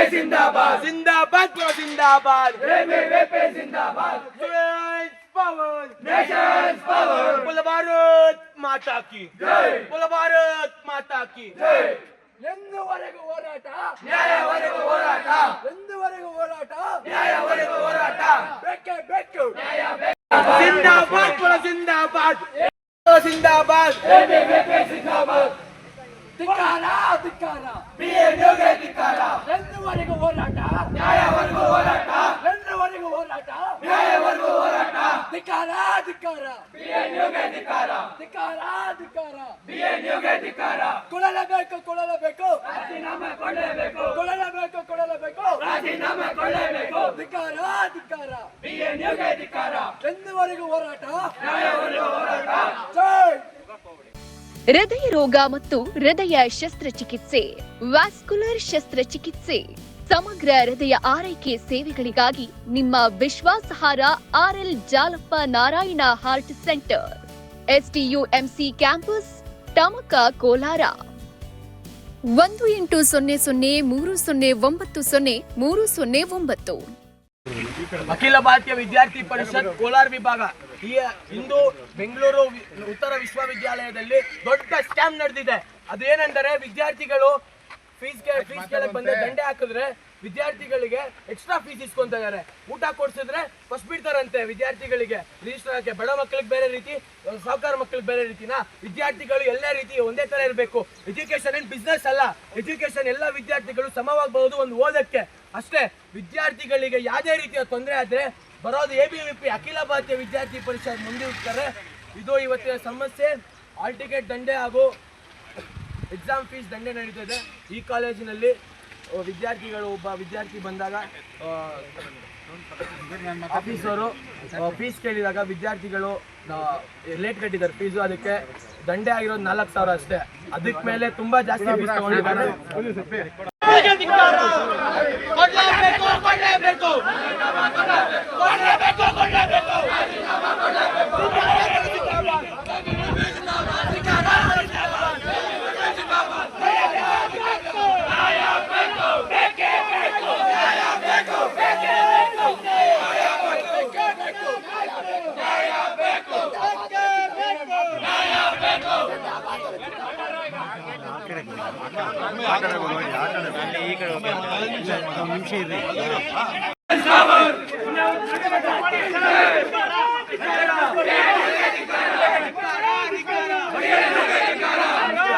जिंदाबाद जिंदाबाद बोलो जिंदाबाद जिंदाबाद पावर नेशंस पावर बोलो भारत माता की जय बोलो भारत माता की जय ಎಂದುವರೆಗೂ ಹೋರಾಟ ನ್ಯಾಯವರೆಗೂ ಹೋರಾಟ ಎಂದುವರೆಗೂ ಹೋರಾಟ ನ್ಯಾಯವರೆಗೂ ಹೋರಾಟ ಬೇಕೇ ಬೇಕು जिंदाबाद बोलो जिंदाबाद बोलो जिंदाबाद जिंदाबाद ಧಿಕ್ಕಾರ ಧಿಕ್ಕಾರ ಬಿಎನ್ಯುಗೆ ಧಿಕ್ಕಾರ ಎಂದುವರೆಗೂ ಹೋರಾಟ ನ್ಯಾಯವರೆಗೂ ಹೋರಾಟ ಎಂದುವರೆಗೂ ಹೋರಾಟ ನ್ಯಾಯವರೆಗೂ ಹೋರಾಟ ಧಿಕ್ಕಾರ ಧಿಕ್ಕಾರ ಬಿಎನ್ಯುಗೆ ಧಿಕ್ಕಾರ ಧಿಕ್ಕಾರ ಧಿಕ್ಕಾರ ಬಿಎನ್ಯುಗೆ ಧಿಕ್ಕಾರ ಕೊಡಲೇಬೇಕು ಕೊಡಲೇಬೇಕು ರಾಜೀನಾಮೆ ಕೊಡಲೇಬೇಕು ಕೊಡಲೇಬೇಕು ಕೊಡಲೇಬೇಕು ರಾಜೀನಾಮೆ ಕೊಡಲೇಬೇಕು ಧಿಕ್ಕಾರ ಧಿಕ್ಕಾರ ಬಿಎನ್ಯುಗೆ ಧಿಕ್ಕಾರ ಎಂದುವರೆಗೂ ಹೋರಾಟ ನ್ಯಾಯವರೆಗೂ ಹೋರಾಟ ಜೈ ಹೃದಯ ರೋಗ ಮತ್ತು ಹೃದಯ ಶಸ್ತ್ರಚಿಕಿತ್ಸೆ, ವ್ಯಾಸ್ಕ್ಯುಲರ್ ಶಸ್ತ್ರಚಿಕಿತ್ಸೆ, ಸಮಗ್ರ ಹೃದಯ ಆರೈಕೆ ಸೇವೆಗಳಿಗಾಗಿ ನಿಮ್ಮ ವಿಶ್ವಾಸಾರ್ಹ RL Jalappa Narayana heart centre, STUMC campus, Tamaka, Kolar. 180030090309. ಅಖಿಲ ಭಾರತೀಯ ವಿದ್ಯಾರ್ಥಿ ಪರಿಷತ್ ಕೋಲಾರ ವಿಭಾಗ ಇಂದು ಬೆಂಗಳೂರು ಉತ್ತರ ವಿಶ್ವವಿದ್ಯಾಲಯದಲ್ಲಿ ದೊಡ್ಡ ಸ್ಕ್ಯಾಮ್ ನಡೆದಿದೆ. ಅದೇನೆಂದರೆ ವಿದ್ಯಾರ್ಥಿಗಳು ಫೀಸ್ ಕೇಳಕ್ ಬಂದ್ರೆ ದಂಡೆ ಹಾಕಿದ್ರೆ ವಿದ್ಯಾರ್ಥಿಗಳಿಗೆ ಎಕ್ಸ್ಟ್ರಾ ಫೀಸ್ ಇಸ್ಕೊಂತ ಇದಾರೆ. ಊಟ ಕೊಡ್ಸಿದ್ರೆ ಫಸ್ಟ್ ಬಿಡ್ತಾರಂತೆ ವಿದ್ಯಾರ್ಥಿಗಳಿಗೆ ರಿಜಿಸ್ಟರ್ ಹಾಕಿ. ಬಡ ಮಕ್ಕಳಿಗೆ ಬೇರೆ ರೀತಿ, ಸಾಹುಕಾರ ಮಕ್ಕಳಿಗೆ ಬೇರೆ ರೀತಿನ. ವಿದ್ಯಾರ್ಥಿಗಳು ಎಲ್ಲ ರೀತಿ ಒಂದೇ ತರ ಇರಬೇಕು. ಎಜುಕೇಶನ್ ಏನ್ ಬಿಸ್ನೆಸ್ ಅಲ್ಲ. ಎಜುಕೇಶನ್ ಎಲ್ಲ ವಿದ್ಯಾರ್ಥಿಗಳು ಸಮವಾಗಬಹುದು ಒಂದು ಓದಕ್ಕೆ ಅಷ್ಟೇ. ವಿದ್ಯಾರ್ಥಿಗಳಿಗೆ ಯಾವುದೇ ರೀತಿಯ ತೊಂದರೆ ಆದ್ರೆ ಬರೋದು ABVP ಅಖಿಲ ಭಾರತೀಯ ವಿದ್ಯಾರ್ಥಿ ಪರಿಷತ್ ಮುಂದಿಡ್ತಾರೆ. ಇದು ಇವತ್ತಿನ ಸಮಸ್ಯೆ. ಹಾಲ್ ಟಿಕೆಟ್ ದಂಡೆ ಹಾಗೂ ಎಕ್ಸಾಮ್ ಫೀಸ್ ದಂಡೆ ನಡೀತದೆ. ಈ ಕಾಲೇಜಿನಲ್ಲಿ ವಿದ್ಯಾರ್ಥಿಗಳು ಒಬ್ಬ ವಿದ್ಯಾರ್ಥಿ ಬಂದಾಗ ಆಫೀಸರು ಫೀಸ್ ಕೇಳಿದಾಗ ವಿದ್ಯಾರ್ಥಿಗಳು ಲೇಟ್ ಕಟ್ಟಿದ್ದಾರೆ ಫೀಸು. ಅದಕ್ಕೆ ದಂಡೆ ಆಗಿರೋದು 4,000 ಅಷ್ಟೇ. ಅದಕ್ಕೆ ಮೇಲೆ ತುಂಬಾ ಜಾಸ್ತಿ ಫೀಸ್ ತಗೊಂಡಿದ್ದಾರೆ. जिंदाबाद